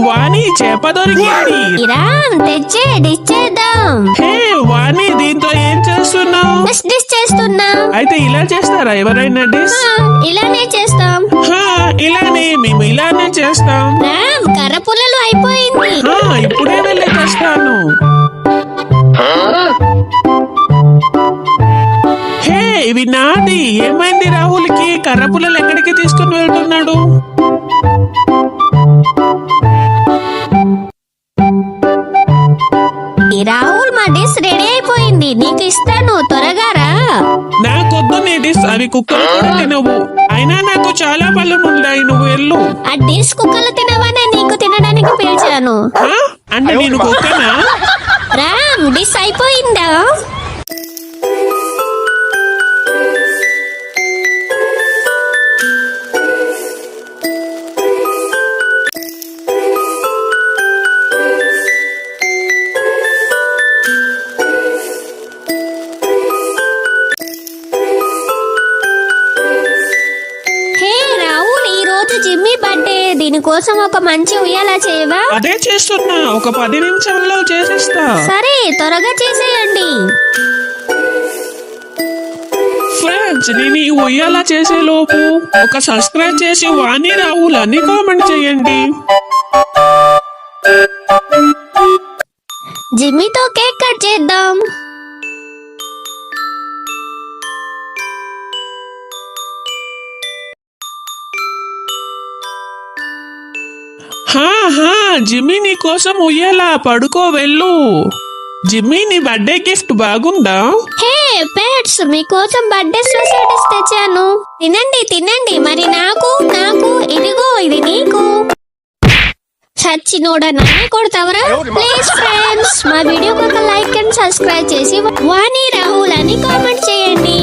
వాణి చేప దొరికింది. తెచ్చే డిష్ చేద్దాం. హే వాణి, దీంతో ఏం చేస్తున్నావు? డిష్ చేస్తున్నా. అయితే ఇలా చేస్తారా ఎవరైనా డిష్? ఇలానే చేస్తాం. ఇలానే మేము ఇలానే చేస్తాం. కర్ర పుల్లలు అయిపోయింది. ఇప్పుడే వెళ్ళి తెస్తాను. హే ఇవి నాది. ఏమైంది రాహుల్కి? కర్ర పుల్లలు ఎక్కడికి తీసుకుని వెళ్తున్నాడు? రాహుల్, మా డిష్ రెడీ అయిపోయింది. నీకు ఇస్తాను, త్వరగా రా. నాకొద్దు నీ డిష్, అవి కుక్కలు కూడా తినవు. అయినా నాకు చాలా పళ్ళు ఉన్నాయి, నువ్వు వెళ్ళు. ఆ డిష్ కుక్కలు తినవనే నీకు తినడానికి పిలిచాను. అంటే నేను కుక్కనా? రామ్, డిష్ అయిపోయిందా? జిమ్మీ బర్త్డే, దీనికోసం ఒక మంచి ఉయ్యాల చేయవా? అదే చేస్తున్నా, ఒక 10 నిమిషాల్లో చేసేస్తా. సరే, త్వరగా చేసేయండి. ఫ్రెండ్స్, నేను ఈ ఉయ్యాల చేసే లోపు ఒక సబ్స్క్రైబ్ చేసి వాణి రాహుల్ అని కామెంట్ చేయండి. జిమ్మీతో కేక్ కట్ చేద్దాం. జిమ్మీ నీ కోసం ఉయ్యాలా, పడుకో వెళ్ళు. జిమ్మీ, నీ బర్త్డే గిఫ్ట్ బాగుందా? హే పెట్స్, మీకోసం బర్త్డే స్పెషల్ తెచ్చాను. తినండి తినండి. మరి నాకు నాకు ఇదిగో, ఇది నీకు. సచ్చినోడా, నన్నే కొడతావరా? ప్లీజ్ ఫ్రెండ్స్, మా వీడియోకి ఒక లైక్ అండ్ సబ్స్క్రైబ్ చేసి వాణి రాహుల్ అని కామెంట్ చేయండి.